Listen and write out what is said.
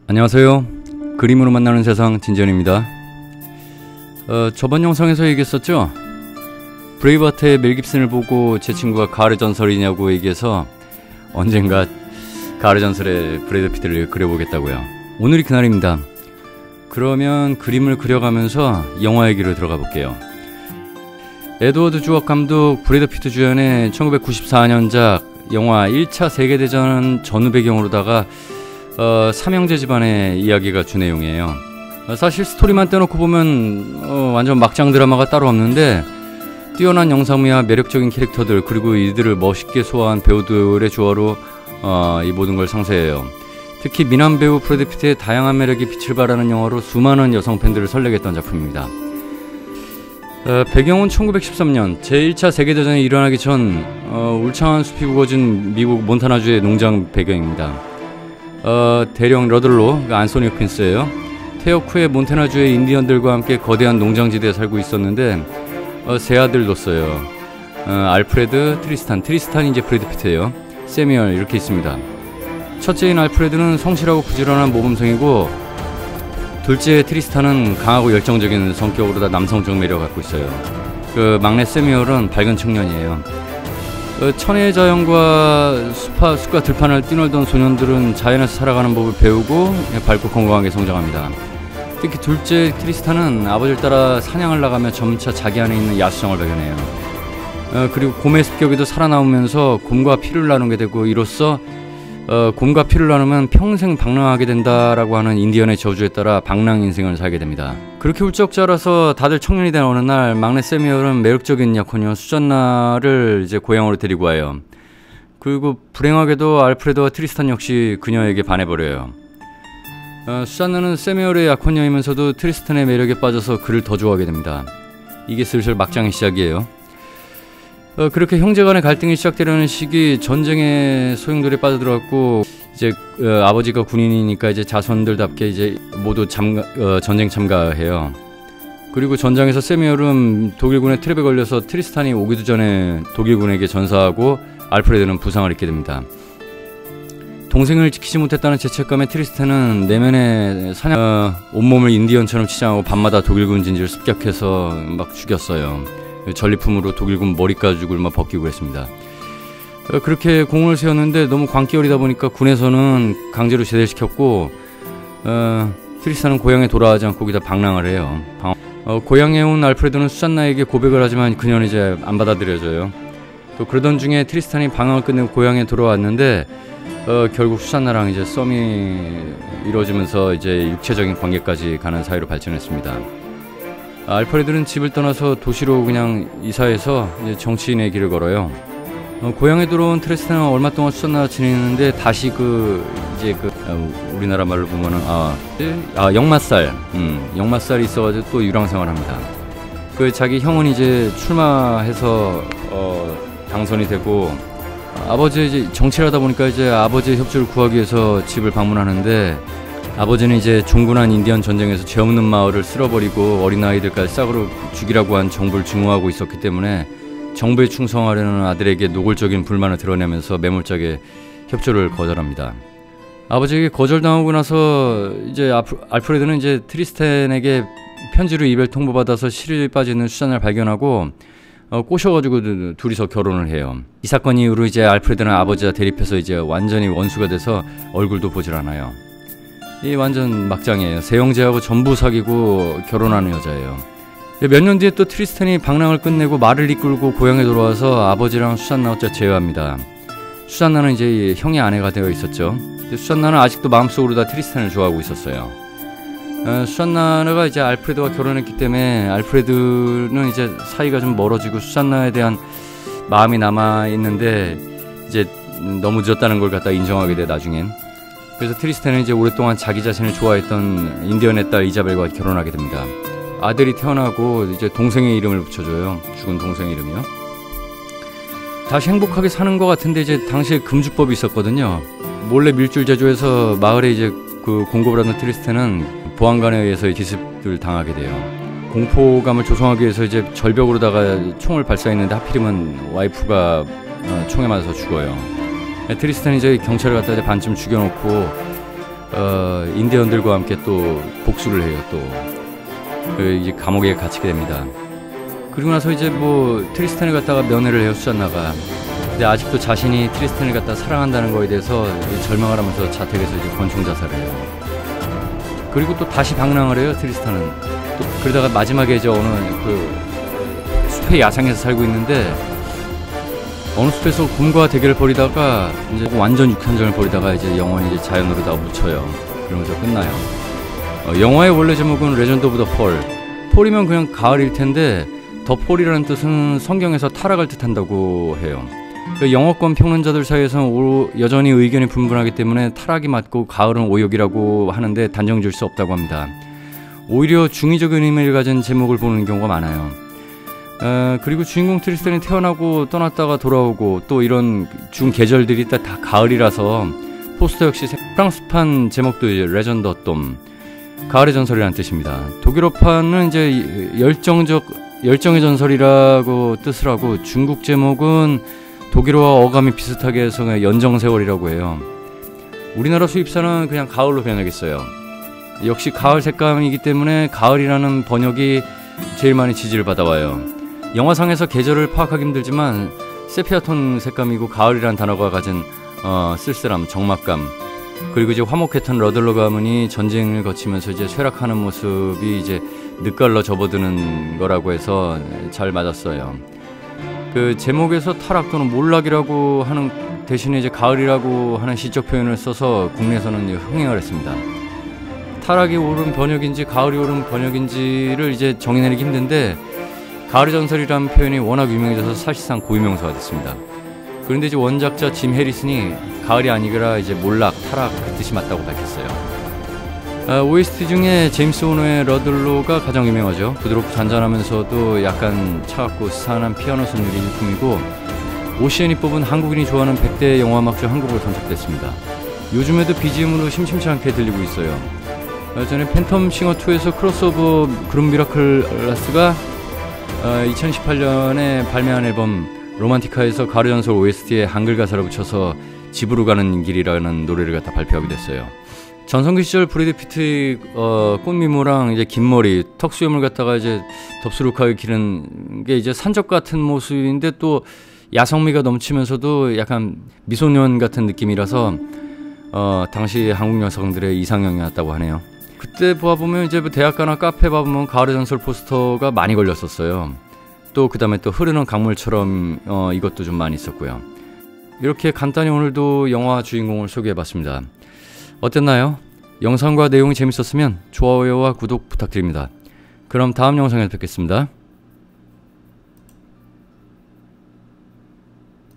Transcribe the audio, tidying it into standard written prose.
안녕하세요. 그림으로 만나는 세상 진지현입니다. 저번 영상에서 얘기했었죠. 브레이브하트의 멜 깁슨을 보고 제 친구가 가을의 전설이냐고 얘기해서 언젠가 가을의 전설의 브래드 피트를 그려보겠다고요. 오늘이 그날입니다. 그러면 그림을 그려가면서 영화 얘기로 들어가 볼게요. 에드워드 주억 감독, 브래드 피트 주연의 1994년작 영화 1차 세계대전 전후 배경으로다가 삼형제 집안의 이야기가 주 내용이에요. 사실 스토리만 떼놓고 보면 완전 막장 드라마가 따로 없는데 뛰어난 영상미와 매력적인 캐릭터들, 그리고 이들을 멋있게 소화한 배우들의 조화로 이 모든 걸 상쇄해요. 특히 미남 배우 브래드 피트의 다양한 매력이 빛을 발하는 영화로 수많은 여성 팬들을 설레게 했던 작품입니다. 배경은 1913년 제1차 세계대전이 일어나기 전 울창한 숲이 우거진 미국 몬타나주의 농장 배경입니다. 대령 러들로, 안소니 홉킨스예요. 퇴역 후에 몬타나주의 인디언들과 함께 거대한 농장지대에 살고 있었는데 세 아들 뒀어요. 알프레드, 트리스탄이 이제 브래드 피트예요. 세뮤얼, 이렇게 있습니다. 첫째인 알프레드는 성실하고 부지런한 모범생이고, 둘째 트리스탄은 강하고 열정적인 성격으로 다 남성적 매력을 갖고 있어요. 막내 세뮤얼은 밝은 청년이에요. 천혜의 자연과 숲과 들판을 뛰놀던 소년들은 자연에서 살아가는 법을 배우고 밝고 건강하게 성장합니다. 특히 둘째 트리스탄은 아버지를 따라 사냥을 나가며 점차 자기 안에 있는 야수성을 발견해요. 그리고 곰의 습격에도 살아남으면서 곰과 피를 나누게 되고, 이로써 곰과 피를 나누면 평생 방랑하게 된다라고 하는 인디언의 저주에 따라 방랑 인생을 살게 됩니다. 그렇게 훌쩍 자라서 다들 청년이 된 어느 날, 막내 세뮤얼은 매력적인 약혼녀 수잔나를 이제 고향으로 데리고 와요. 그리고 불행하게도 알프레드와 트리스탄 역시 그녀에게 반해버려요. 수잔나는 세뮤얼의 약혼녀이면서도 트리스탄의 매력에 빠져서 그를 더 좋아하게 됩니다. 이게 슬슬 막장의 시작이에요. 그렇게 형제간의 갈등이 시작되려는 시기, 전쟁의 소용돌이에 빠져들어갔고, 이제 아버지가 군인이니까 이제 자손들답게 이제 모두 전쟁 참가해요. 그리고 전장에서 세뮤얼은 독일군의 트랩에 걸려서 트리스탄이 오기도 전에 독일군에게 전사하고, 알프레드는 부상을 입게 됩니다. 동생을 지키지 못했다는 죄책감에 트리스탄은 내면에 온몸을 인디언처럼 치장하고 밤마다 독일군 진지를 습격해서 막 죽였어요. 전리품으로 독일군 머리가죽을 막 벗기고 했습니다. 그렇게 공을 세웠는데 너무 광기 어리다 보니까 군에서는 강제로 제대시켰고, 트리스탄은 고향에 돌아가지 않고 거기다 방랑을 해요. 고향에 온 알프레드는 수잔나에게 고백을 하지만 그녀는 이제 안 받아들여져요. 또 그러던 중에 트리스탄이 방황을 끝내고 고향에 돌아왔는데 결국 수잔나랑 이제 썸이 이루어지면서 이제 육체적인 관계까지 가는 사이로 발전했습니다. 알프레드는 집을 떠나서 도시로 그냥 이사해서 이제 정치인의 길을 걸어요. 고향에 들어온 트리스탄은 얼마 동안 수잔나와 지내는데 다시 우리나라 말로 보면은 역마살이 있어가지고 또 유랑생활합니다. 자기 형은 이제 출마해서 당선이 되고, 아버지 이제 정치를 하다 보니까 이제 아버지의 협조를 구하기 위해서 집을 방문하는데, 아버지는 이제 종군한 인디언 전쟁에서 죄 없는 마을을 쓸어버리고 어린아이들까지 싹으로 죽이라고 한 정부를 증오하고 있었기 때문에 정부에 충성하려는 아들에게 노골적인 불만을 드러내면서 매몰차게 협조를 거절합니다. 아버지에게 거절당하고 나서 이제 알프레드는 이제 트리스탄에게 편지로 이별 통보받아서 시리에 빠지는 수잔나를 발견하고 꼬셔가지고 둘이서 결혼을 해요. 이 사건 이후로 이제 알프레드는 아버지와 대립해서 이제 완전히 원수가 돼서 얼굴도 보질 않아요. 이 완전 막장이에요. 세 형제하고 전부 사귀고 결혼하는 여자예요. 몇 년 뒤에 또 트리스탄이 방랑을 끝내고 말을 이끌고 고향에 돌아와서 아버지랑 수잔나와 재회합니다. 수잔나는 이제 형의 아내가 되어 있었죠. 수잔나는 아직도 마음속으로 다 트리스탄을 좋아하고 있었어요. 수잔나가 이제 알프레드와 결혼했기 때문에 알프레드는 이제 사이가 좀 멀어지고 수잔나에 대한 마음이 남아있는데 이제 너무 늦었다는 걸 갖다 인정하게 돼, 나중엔. 그래서 트리스탄은 이제 오랫동안 자기 자신을 좋아했던 인디언의 딸 이자벨과 결혼하게 됩니다. 아들이 태어나고 이제 동생의 이름을 붙여줘요. 죽은 동생의 이름이요. 다시 행복하게 사는 것 같은데 이제 당시에 금주법이 있었거든요. 몰래 밀줄 제조해서 마을에 이제 공급을 하는 트리스탄은 보안관에 의해서 기습을 당하게 돼요. 공포감을 조성하기 위해서 이제 절벽으로다가 총을 발사했는데 하필이면 와이프가 총에 맞아서 죽어요. 트리스탄이 이제 경찰을 갖다 반쯤 죽여놓고 인디언들과 함께 또 복수를 해요. 또 이제 감옥에 갇히게 됩니다. 그리고 나서 이제 뭐 트리스탄을 갖다가 면회를 해요, 수잔나가. 근데 아직도 자신이 트리스탄을 갖다 사랑한다는 거에 대해서 절망을 하면서 자택에서 이제 권총 자살을 해요. 그리고 또 다시 방랑을 해요, 트리스탄은. 또 그러다가 마지막에 이제 어느 그 숲의 야상에서 살고 있는데, 어느 숲에서 곰과 대결을 벌이다가 이제 완전 육현전을 벌이다가 이제 영원히 이제 자연으로 다 묻혀요. 그러면서 끝나요. 영화의 원래 제목은 레전드 오브 더 폴. 폴이면 그냥 가을일 텐데, 더 폴이라는 뜻은 성경에서 타락을 뜻한다고 해요. 영어권 평론자들 사이에서는 여전히 의견이 분분하기 때문에 타락이 맞고 가을은 오역이라고 하는데 단정 지을 수 없다고 합니다. 오히려 중의적인 의미를 가진 제목을 보는 경우가 많아요. 그리고 주인공 트리스탄이 태어나고 떠났다가 돌아오고 또 이런 중계절들이 다 가을이라서 포스터 역시 프랑스판 제목도 레전드 어톰, 가을의 전설이라는 뜻입니다. 독일어판은 이제 열정의 전설이라고 뜻을 하고, 중국 제목은 독일어와 어감이 비슷하게 해서 연정세월이라고 해요. 우리나라 수입사는 그냥 가을로 번역했어요. 역시 가을 색감이기 때문에 가을이라는 번역이 제일 많이 지지를 받아와요. 영화상에서 계절을 파악하기 힘들지만 세피아톤 색감이고 가을이라는 단어가 가진 쓸쓸함, 적막감, 그리고 이제 화목했던 러들러 가문이 전쟁을 거치면서 이제 쇠락하는 모습이 이제 늦갈러 접어드는 거라고 해서 잘 맞았어요. 그 제목에서 타락 또는 몰락이라고 하는 대신에 이제 가을이라고 하는 시적 표현을 써서 국내에서는 흥행을 했습니다. 타락이 옳은 번역인지 가을이 옳은 번역인지를 이제 정의내기 힘든데, 가을의 전설이라는 표현이 워낙 유명해져서 사실상 고유명사가 됐습니다. 그런데 이제 원작자 짐 해리슨이 가을이 아니라 이제 몰락, 타락 그 뜻이 맞다고 밝혔어요. OST 중에 제임스 호너의 러들로가 가장 유명하죠. 부드럽고 잔잔하면서도 약간 차갑고 스산한 피아노 선율이 일품이고, 오시안이 뽑은 한국인이 좋아하는 100대 영화음악 중 한 곡으로 선택됐습니다. 요즘에도 BGM으로 심심치 않게 들리고 있어요. 전에 팬텀 싱어2에서 크로스오버 그룹 미라클라스가 2018년에 발매한 앨범 로만티카에서 가을의 전설 OST에 한글 가사를 붙여서 집으로 가는 길이라는 노래를 갖다 발표하게 됐어요. 전성기 시절 브래드 피트의 꽃미모랑 이제 긴 머리, 턱수염을 갖다가 이제 덥수룩하게 기른 게 이제 산적 같은 모습인데 또 야성미가 넘치면서도 약간 미소년 같은 느낌이라서 당시 한국 여성들의 이상형이었다고 하네요. 그때 보아보면 이제 대학가나 카페 봐보면 가을의 전설 포스터가 많이 걸렸었어요. 또 그 다음에 또 흐르는 강물처럼 이것도 좀 많이 있었고요. 이렇게 간단히 오늘도 영화 주인공을 소개해봤습니다. 어땠나요? 영상과 내용이 재밌었으면 좋아요와 구독 부탁드립니다. 그럼 다음 영상에서 뵙겠습니다.